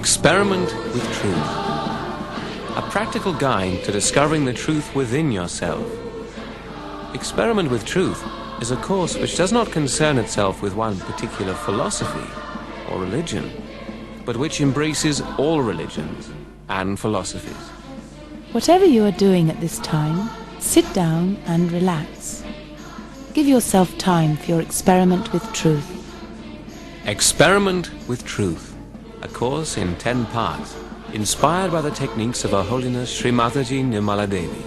Experiment with Truth. A practical guide to discovering the truth within yourself. Experiment with Truth is a course which does not concern itself with one particular philosophy or religion, but which embraces all religions and philosophies. Whatever you are doing at this time, sit down and relax. Give yourself time for your experiment with truth. Experiment with Truth, a course in 10 parts, inspired by the techniques of Her Holiness Sri Mataji Nirmala Devi.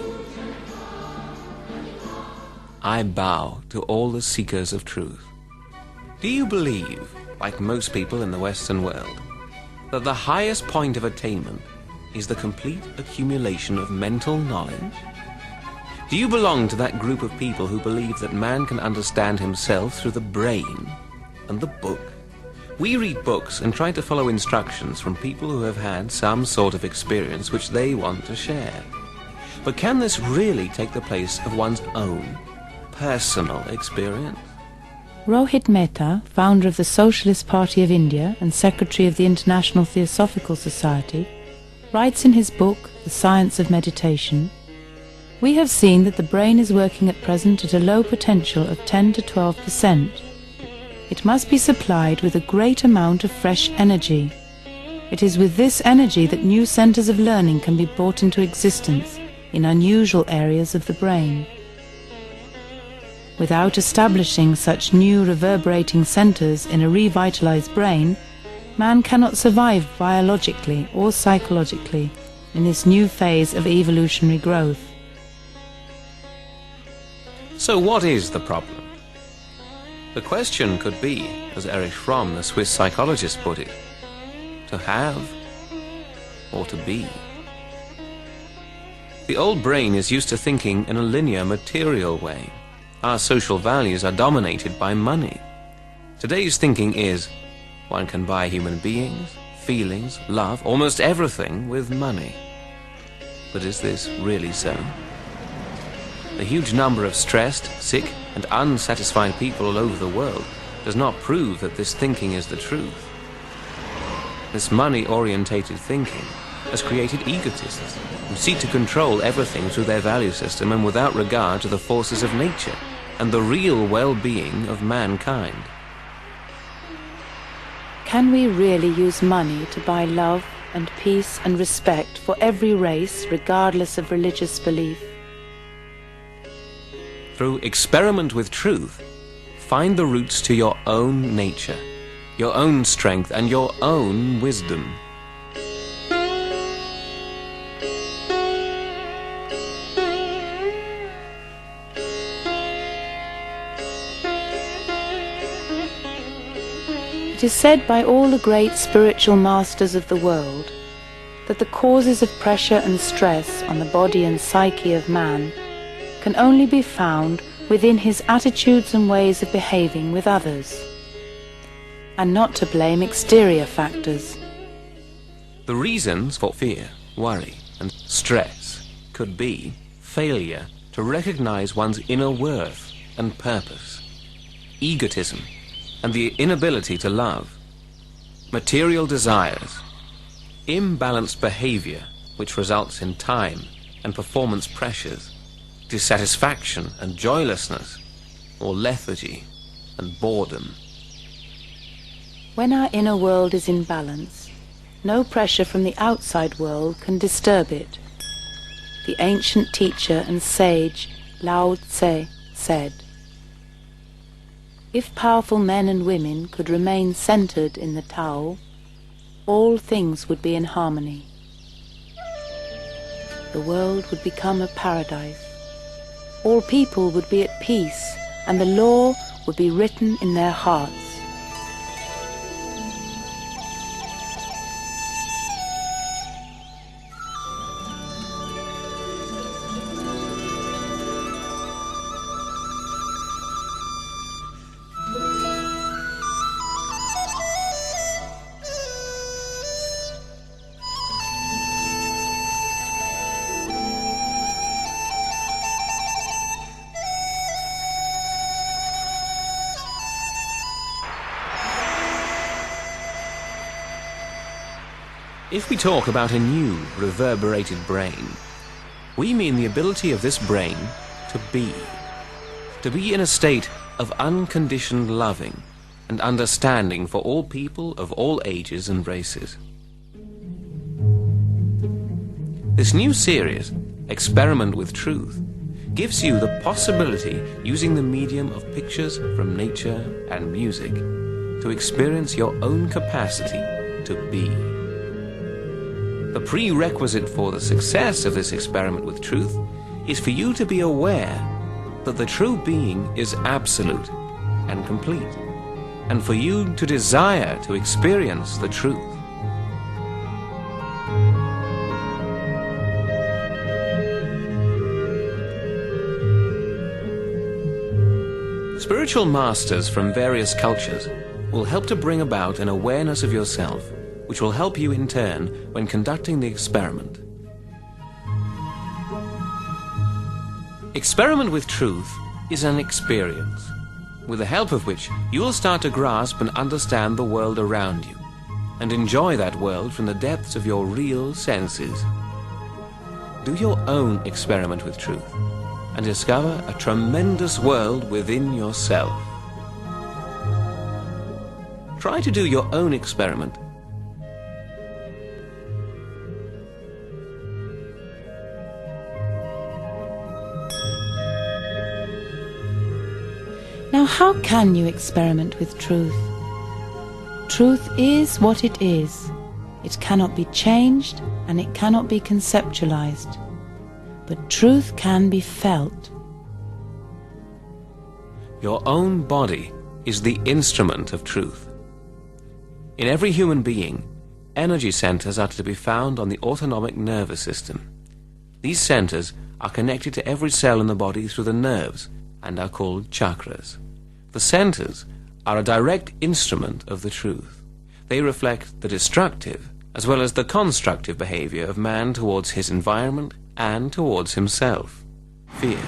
I bow to all the seekers of truth. Do you believe, like most people in the Western world, that the highest point of attainment is the complete accumulation of mental knowledge? Do you belong to that group of people who believe that man can understand himself through the brain and the book? We read books and try to follow instructions from people who have had some sort of experience which they want to share. But can this really take the place of one's own personal experience? Rohit Mehta, founder of the Socialist Party of India and secretary of the International Theosophical Society, writes in his book, The Science of Meditation, "We have seen that the brain is working at present at a low potential of 10 to 12%. It must be supplied with a great amount of fresh energy. It is with this energy that new centers of learning can be brought into existence in unusual areas of the brain. Without establishing such new reverberating centers in a revitalized brain, man cannot survive biologically or psychologically in this new phase of evolutionary growth." So what is the problem? The question could be, as Erich Fromm, the Swiss psychologist, put it, to have or to be. The old brain is used to thinking in a linear, material way. Our social values are dominated by money. Today's thinking is, one can buy human beings, feelings, love, almost everything with money. But is this really so? The huge number of stressed, sick, and unsatisfied people all over the world does not prove that this thinking is the truth. This money-orientated thinking has created egotists who seek to control everything through their value system and without regard to the forces of nature and the real well-being of mankind. Can we really use money to buy love and peace and respect for every race, regardless of religious belief? Through experiment with truth, find the roots to your own nature, your own strength, and your own wisdom. It is said by all the great spiritual masters of the world that the causes of pressure and stress on the body and psyche of man can only be found within his attitudes and ways of behaving with others, and not to blame exterior factors. The reasons for fear, worry, and stress could be failure to recognize one's inner worth and purpose, egotism, and the inability to love, material desires, imbalanced behavior which results in time and performance pressures, dissatisfaction and joylessness, or lethargy and boredom. When our inner world is in balance, no pressure from the outside world can disturb it. The ancient teacher and sage Lao Tse said, "If powerful men and women could remain centered in the Tao, all things would be in harmony. The world would become a paradise. All people would be at peace, and the law would be written in their hearts." If we talk about a new, reverberated brain, we mean the ability of this brain to be in a state of unconditioned loving and understanding for all people of all ages and races. This new series, Experiment with Truth, gives you the possibility, using the medium of pictures from nature and music, to experience your own capacity to be. The prerequisite for the success of this experiment with truth is for you to be aware that the true being is absolute and complete, and for you to desire to experience the truth. Spiritual masters from various cultures will help to bring about an awareness of yourself, which will help you in turn when conducting the experiment. Experiment with Truth is an experience, with the help of which you will start to grasp and understand the world around you, and enjoy that world from the depths of your real senses. Do your own experiment with truth, and discover a tremendous world within yourself. Try to do your own experiment. Now, how can you experiment with truth? Truth is what it is. It cannot be changed and it cannot be conceptualized. But truth can be felt. Your own body is the instrument of truth. In every human being, energy centers are to be found on the autonomic nervous system. These centers are connected to every cell in the body through the nerves and are called chakras. The centers are a direct instrument of the truth. They reflect the destructive as well as the constructive behavior of man towards his environment and towards himself. Fear,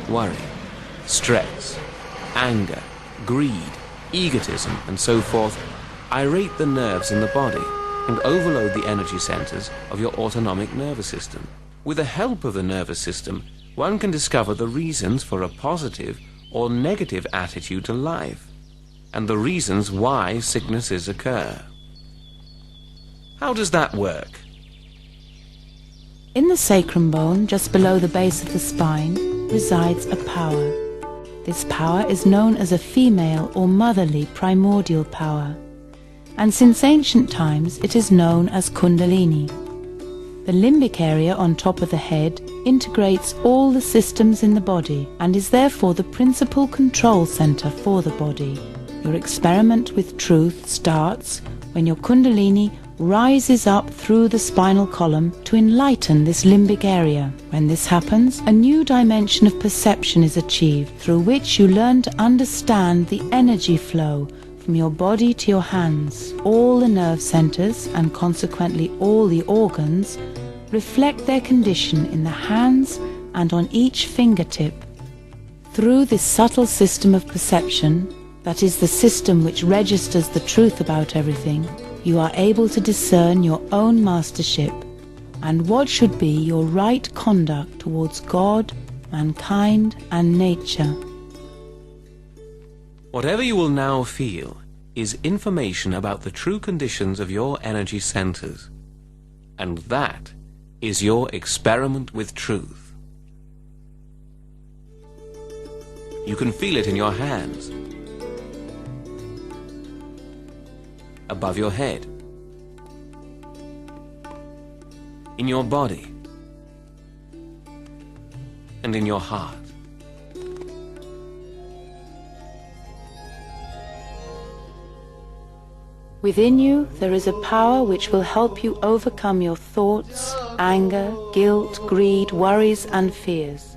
worry, stress, anger, greed, egotism, and so forth irate the nerves in the body and overload the energy centers of your autonomic nervous system. With the help of the nervous system, one can discover the reasons for a positive or negative attitude to life, and the reasons why sicknesses occur. How does that work? In the sacrum bone, just below the base of the spine, resides a power. This power is known as a female or motherly primordial power, and since ancient times it is known as Kundalini. The limbic area on top of the head integrates all the systems in the body and is therefore the principal control center for the body. Your experiment with truth starts when your Kundalini rises up through the spinal column to enlighten this limbic area. When this happens, a new dimension of perception is achieved through which you learn to understand the energy flow from your body to your hands. All the nerve centers, and consequently all the organs, reflect their condition in the hands and on each fingertip. Through this subtle system of perception, that is the system which registers the truth about everything, you are able to discern your own mastership and what should be your right conduct towards God, mankind, and nature. Whatever you will now feel is information about the true conditions of your energy centers, and that is your experiment with truth. You can feel it in your hands, above your head, in your body, and in your heart. Within you, there is a power which will help you overcome your thoughts, anger, guilt, greed, worries, and fears.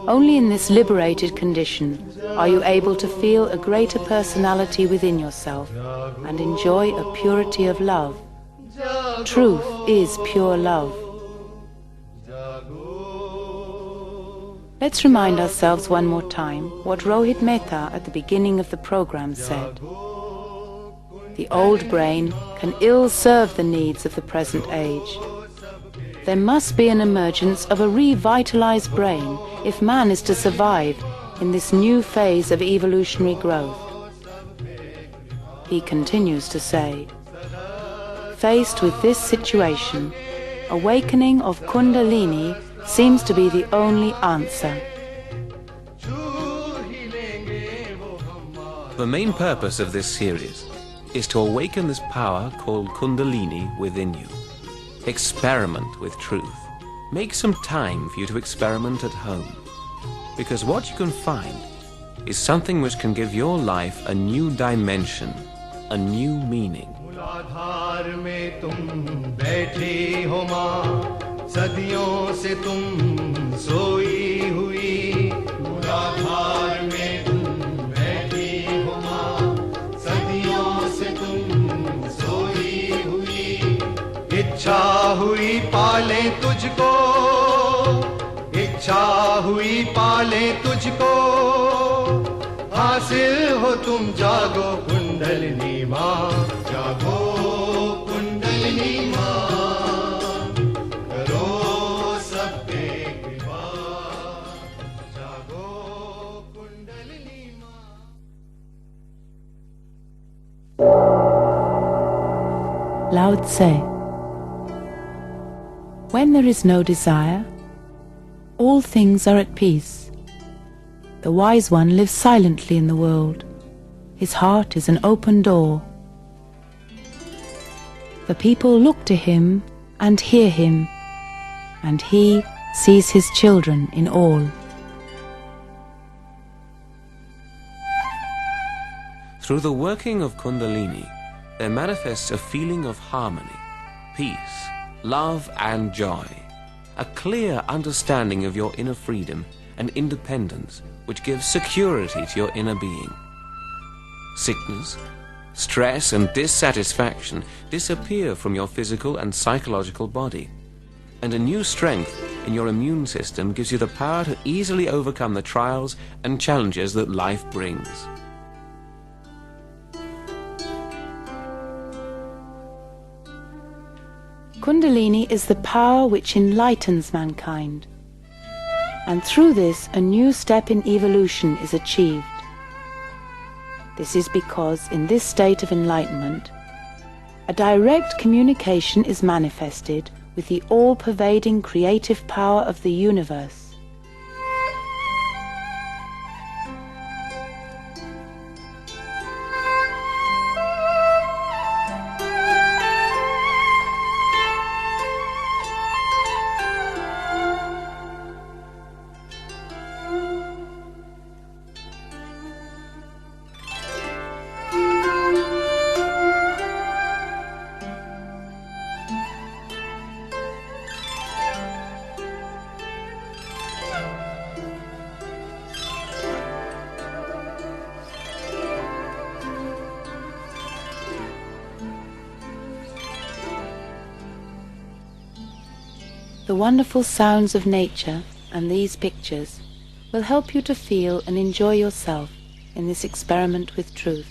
Only in this liberated condition are you able to feel a greater personality within yourself and enjoy a purity of love. Truth is pure love. Let's remind ourselves one more time what Rohit Mehta at the beginning of the program said. The old brain can ill serve the needs of the present age. There must be an emergence of a revitalized brain if man is to survive in this new phase of evolutionary growth. He continues to say, faced with this situation, awakening of Kundalini seems to be the only answer. The main purpose of this series is to awaken this power called Kundalini within you. Experiment with truth. Make some time for you to experiment at home. Because what you can find is something which can give your life a new dimension, a new meaning. इच्छा हुई पाले तुझको, इच्छा हुई पाले तुझको, हासिल हो तुम जागो कुंडलिनी माँ, जागो कुंडलिनी माँ, करो सब पे कृपा, जागो कुंडलिनी माँ. Lao Tse. When there is no desire, all things are at peace. The wise one lives silently in the world. His heart is an open door. The people look to him and hear him, and he sees his children in all. Through the working of Kundalini, there manifests a feeling of harmony, peace, love and joy, a clear understanding of your inner freedom and independence which gives security to your inner being. Sickness, stress and dissatisfaction disappear from your physical and psychological body, and a new strength in your immune system gives you the power to easily overcome the trials and challenges that life brings. Kundalini is the power which enlightens mankind, and through this a new step in evolution is achieved. This is because in this state of enlightenment, a direct communication is manifested with the all-pervading creative power of the universe. The wonderful sounds of nature and these pictures will help you to feel and enjoy yourself in this experiment with truth.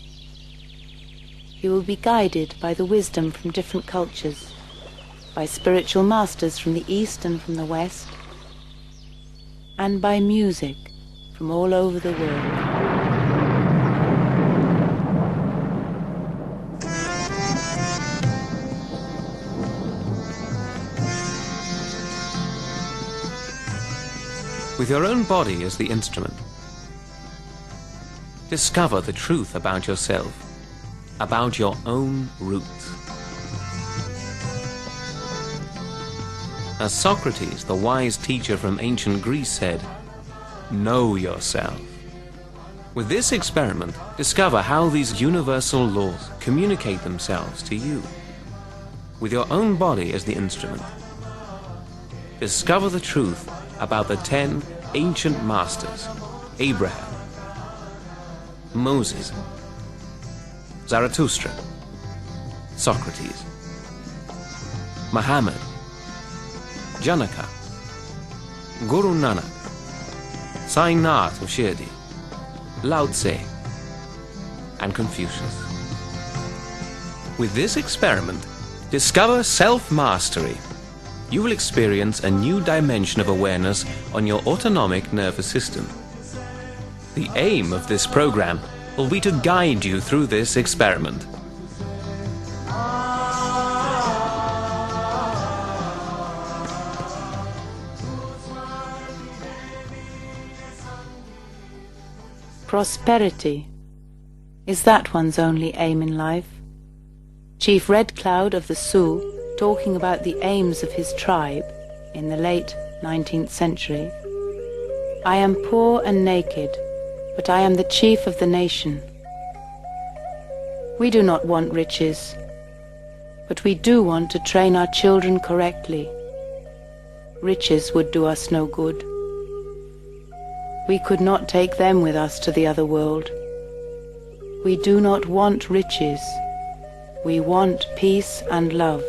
You will be guided by the wisdom from different cultures, by spiritual masters from the East and from the West, and by music from all over the world. With your own body as the instrument, discover the truth about yourself, about your own roots. As Socrates, the wise teacher from ancient Greece, said, "Know yourself." With this experiment, discover how these universal laws communicate themselves to you. With your own body as the instrument, discover the truth about the 10 ancient masters: Abraham, Moses, Zarathustra, Socrates, Muhammad, Janaka, Guru Nanak, Sai Nath of Shirdi, Lao Tse, and Confucius. With this experiment, discover self-mastery. You will experience a new dimension of awareness on your autonomic nervous system. The aim of this program will be to guide you through this experiment. Prosperity. Is that one's only aim in life? Chief Red Cloud of the Sioux, talking about the aims of his tribe in the late 19th century. I am poor and naked, but I am the chief of the nation. We do not want riches, but we do want to train our children correctly. Riches would do us no good. We could not take them with us to the other world. We do not want riches. We want peace and love.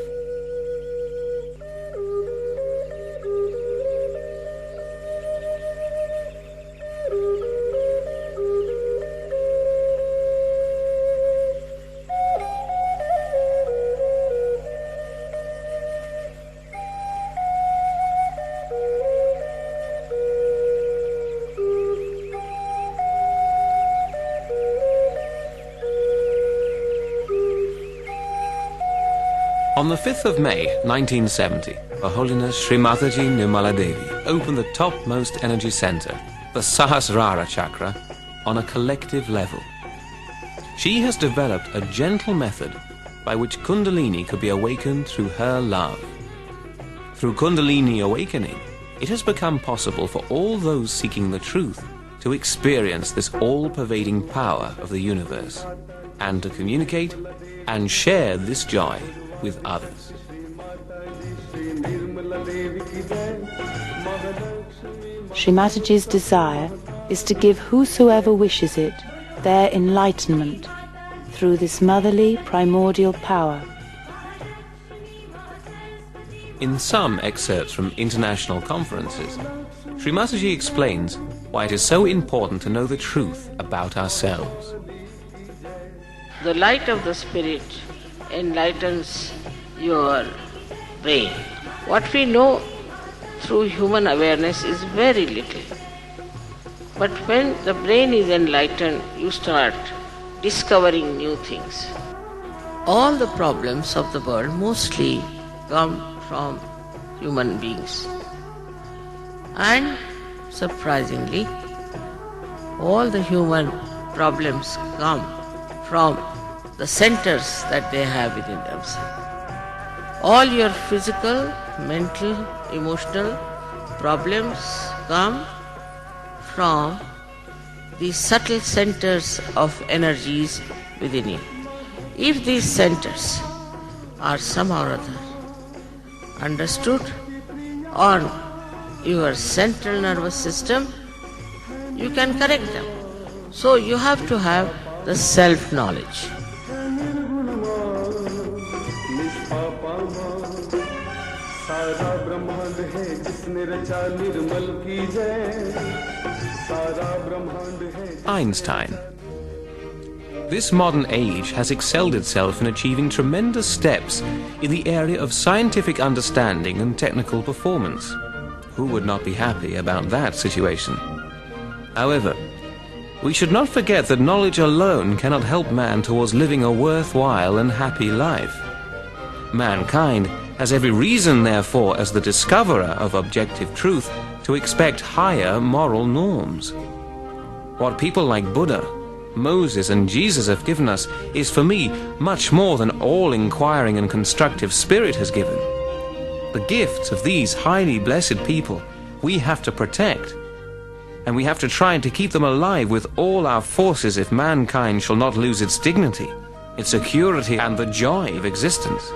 On the 5th of May, 1970, Her Holiness Sri Mataji Nirmala Devi opened the topmost energy center, the Sahasrara Chakra, on a collective level. She has developed a gentle method by which Kundalini could be awakened through her love. Through Kundalini awakening, it has become possible for all those seeking the truth to experience this all-pervading power of the universe, and to communicate and share this joy with others. Sri Mataji's desire is to give whosoever wishes it their enlightenment through this motherly primordial power. In some excerpts from international conferences, Sri Mataji explains why it is so important to know the truth about ourselves. The light of the Spirit enlightens your brain. What we know through human awareness is very little. But when the brain is enlightened, you start discovering new things. All the problems of the world mostly come from human beings. And surprisingly, all the human problems come from the centers that they have within themselves. All your physical, mental, emotional problems come from the subtle centers of energies within you. If these centers are somehow or other understood on your central nervous system, you can correct them. So you have to have the self-knowledge. Einstein. This modern age has excelled itself in achieving tremendous steps in the area of scientific understanding and technical performance. Who would not be happy about that situation? However, we should not forget that knowledge alone cannot help man towards living a worthwhile and happy life. Mankind has every reason, therefore, as the discoverer of objective truth, to expect higher moral norms. What people like Buddha, Moses and Jesus have given us is, for me, much more than all inquiring and constructive spirit has given. The gifts of these highly blessed people we have to protect, and we have to try to keep them alive with all our forces if mankind shall not lose its dignity, its security and the joy of existence.